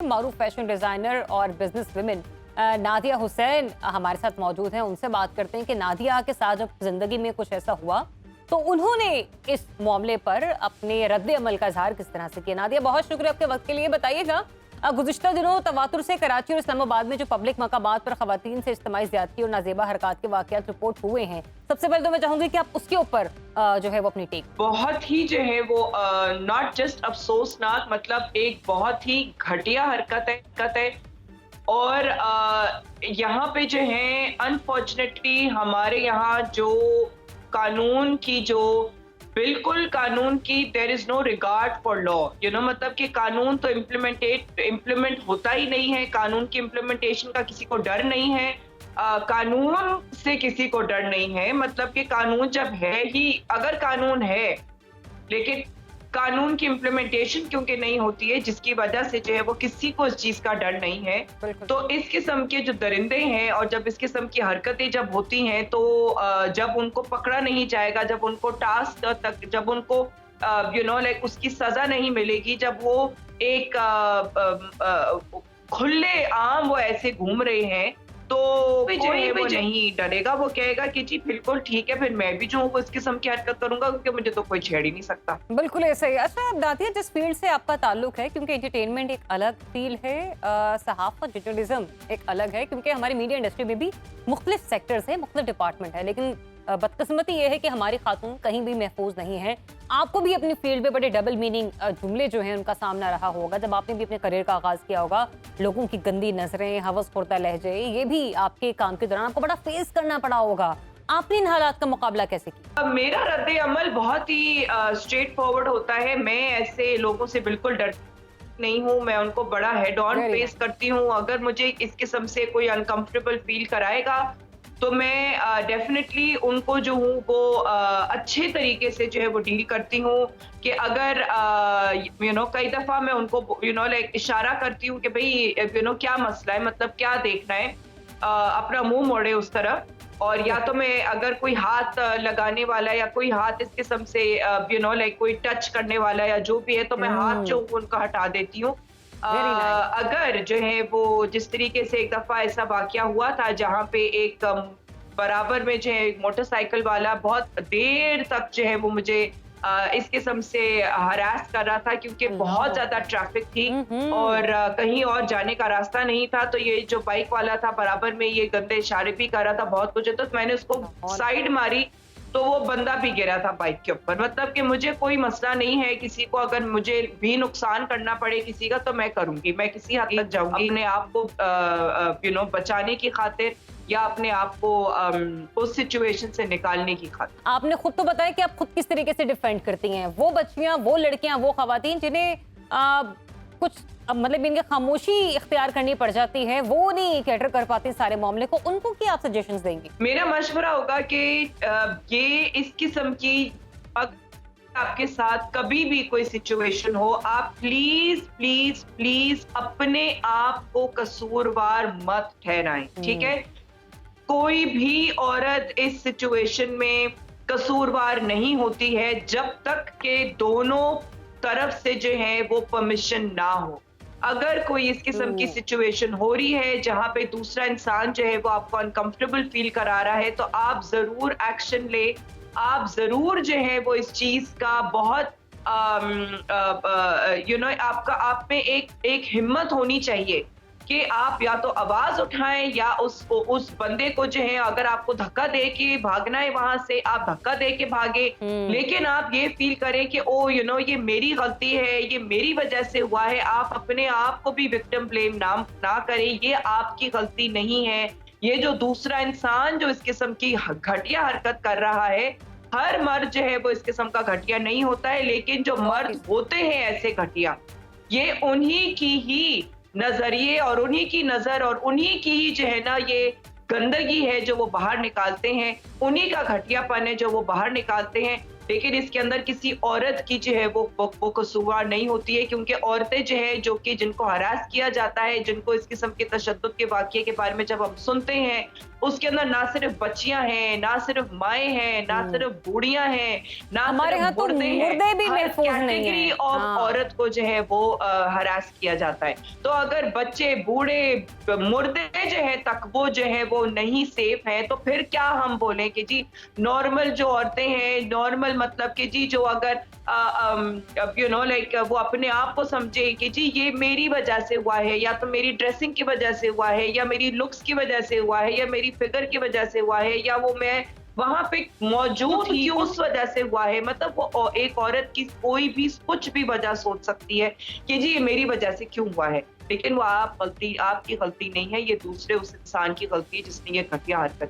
मारूफ fashion designer और business women Nadia Hussain हमारे साथ मौजूद हैं। उनसे बात करते हैं कि नादिया के साथ जब जिंदगी में कुछ ऐसा हुआ तो उन्होंने इस मामले पर अपने रद्द अमल का इजहार किस तरह से किया। नादिया, बहुत शुक्रिया आपके वक्त के लिए। बताइएगा, गुज़िश्ता दिनों तवातुर से कराची और इस्लामाबाद में जो पब्लिक मकामात पर खवातीन से इज्तिमाई ज़्यादती और नाजेबा हरकत के वाक़यात रिपोर्ट हुए हैं, सबसे पहले तो मैं चाहूंगी कि आप उसके ऊपर जो है वो अपनी टेक। बहुत ही जो है वो नॉट जस्ट अफसोसनाक, मतलब एक बहुत ही घटिया हरकत है। और यहाँ पे जो है अनफॉर्चुनेटली हमारे यहाँ जो कानून की जो बिल्कुल कानून की there is no regard for law, मतलब कि कानून तो इम्प्लीमेंट होता ही नहीं है। कानून की इम्प्लीमेंटेशन का किसी को डर नहीं है, कानून से किसी को डर नहीं है। मतलब कि कानून जब है ही, अगर कानून है लेकिन कानून की इम्प्लीमेंटेशन क्योंकि नहीं होती है, जिसकी वजह से जो है वो किसी को इस चीज का डर नहीं है। तो इस किस्म के जो दरिंदे हैं और जब इस किस्म की हरकतें जब होती हैं तो जब उनको पकड़ा नहीं जाएगा, जब उनको टास्क तक, जब उनको लाइक उसकी सजा नहीं मिलेगी, जब वो एक खुले आम वो ऐसे घूम रहे हैं, तो कोई भी नहीं डरेगा। वो कहेगा कि जी बिल्कुल ठीक है, फिर मैं भी जो हूँ इस किस्म की हरकत करूंगा क्योंकि मुझे तो कोई छेड़ ही नहीं सकता। बिल्कुल ऐसा ही। अच्छा नादिया, जिस फील्ड से आपका ताल्लुक है, क्योंकि एंटरटेनमेंट एक अलग फील्ड है, सहाफत जर्नलिज्म एक अलग है, क्योंकि हमारी मीडिया इंडस्ट्री में भी मुख्तलिफ सेक्टर्स है, मुख्तलिफ डिपार्टमेंट है, लेकिन बदकिस्मती ये है कि हमारी खातून कहीं भी महफूज नहीं है। आपको भी अपनी फील्ड पे बड़े डबल मीनिंग जुमले जो हैं उनका सामना रहा होगा जब आपने भी अपने करियर का आगाज किया होगा। लोगों की गंदी नजरें, हवस खुर्दा लहजे, ये भी आपके काम के दौरान आपको बड़ा फेस करना पड़ा होगा। आपने इन हालात का मुकाबला कैसे किया? मेरा रद्द अमल बहुत ही स्ट्रेट फॉरवर्ड होता है। मैं ऐसे लोगों से बिल्कुल डर नहीं हूँ, मैं उनको बड़ा हेड ऑन फेस करती हूँ। अगर मुझे इस किस्म से कोई अनकंफर्टेबल फील कराएगा तो मैं डेफिनेटली उनको जो हूँ वो अच्छे तरीके से जो है वो डील करती हूँ। कि अगर कई दफ़ा मैं उनको लाइक इशारा करती हूँ कि भाई क्या मसला है, मतलब क्या देखना है, अपना मुंह मोड़े उस तरफ। और या तो मैं अगर कोई हाथ लगाने वाला या कोई हाथ इस किस्म से लाइक कोई टच करने वाला या जो भी है, तो मैं हाथ जो उनका हटा देती हूँ। अगर जो है वो जिस तरीके से एक दफा ऐसा वाकया हुआ था जहाँ पे एक बराबर में जो है मोटरसाइकिल वाला बहुत देर तक जो है वो मुझे इस किस्म से हरास कर रहा था, क्योंकि बहुत ज्यादा ट्रैफिक थी और कहीं और जाने का रास्ता नहीं था। तो ये जो बाइक वाला था बराबर में ये गंदे इशारे भी कर रहा था बहुत कुछ, तो मैंने उसको साइड मारी तो वो बंदा भी गिरा था बाइक के ऊपर। मतलब कि मुझे कोई मसला नहीं है, किसी को अगर मुझे भी नुकसान करना पड़े किसी का तो मैं करूंगी, मैं किसी हद तक जाऊंगी अपने आप को बचाने की खातिर या अपने आप को उस सिचुएशन से निकालने की खातिर। आपने खुद तो बताया कि आप खुद किस तरीके से डिफेंड करती हैं। वो बच्चियां, वो लड़कियां, वो खवातीन जिन्हें कुछ मतलब इनकी खामोशी इख्तियार करनी पड़ जाती है, वो नहीं कैटर कर पाती सारे मामले को, उनको क्या आप सजेशंस देंगी? मेरा मशवरा होगा कि ये इस किस्म की आपके साथ कभी भी कोई सिचुएशन हो, आप प्लीज प्लीज प्लीज अपने आप को कसूरवार मत ठहराएं, ठीक है? कोई भी औरत इस सिचुएशन में कसूरवार नहीं होती है जब तक के दोनों तरफ से जो है वो परमिशन ना हो। अगर कोई इस किस्म की सिचुएशन हो रही है जहां पे दूसरा इंसान जो है वो आपको अनकंफर्टेबल फील करा रहा है, तो आप जरूर एक्शन ले। आप जरूर जो है वो इस चीज का बहुत आपका आप में एक हिम्मत होनी चाहिए कि आप या तो आवाज उठाएं या उस बंदे को जो है, अगर आपको धक्का दे के भागना है वहां से, आप धक्का दे के भागे। लेकिन आप ये फील करें कि ओ ये मेरी गलती है, ये मेरी वजह से हुआ है। आप अपने आप को भी विक्टिम ब्लेम ना करें, ये आपकी गलती नहीं है। ये जो दूसरा इंसान जो इस किस्म की घटिया हरकत कर रहा है, हर मर्द जो है वो इस किस्म का घटिया नहीं होता है, लेकिन जो मर्द होते हैं ऐसे घटिया, ये उन्हीं की ही नजरिए और उन्हीं की नजर और उन्हीं की ही जो है ना ये गंदगी है जो वो बाहर निकालते हैं, उन्हीं का घटियापन है जो वो बाहर निकालते हैं। लेकिन इसके अंदर किसी औरत की जो है वो कसूरवार नहीं होती है, क्योंकि औरतें जो है जो कि जिनको हरास किया जाता है, जिनको इस किस्म के तशद्दुद के वाक़ये के बारे में जब हम सुनते हैं उसके अंदर ना सिर्फ बच्चियां हैं, ना सिर्फ माएँ हैं, ना सिर्फ बूढ़ियां हैं, ना हमारे सिर्फ यहाँ तो मुर्दे हैं, मुर्दे भी हर महफूज नहीं कैटेगरी है। ऑफ हाँ। औरत को जो है वो हरास किया जाता है। तो अगर बच्चे, बूढ़े, मुर्दे जो है तक वो जो है वो नहीं सेफ है, तो फिर क्या हम बोलें कि जी नॉर्मल जो औरतें हैं, नॉर्मल मतलब कि जी जो अगर लाइक वो अपने आप को समझे कि जी ये मेरी वजह से हुआ है, या तो मेरी ड्रेसिंग की वजह से हुआ है, या मेरी लुक्स की वजह से हुआ है, या मेरी फिगर की वजह से हुआ है, या वो मैं वहां पे मौजूद थी उस वजह से हुआ है। मतलब वो एक औरत की कोई भी कुछ भी वजह सोच सकती है कि जी ये मेरी वजह से क्यों हुआ है, लेकिन वो आपकी गलती नहीं है, ये दूसरे उस इंसान की गलती है जिसने ये घटिया हरकत की।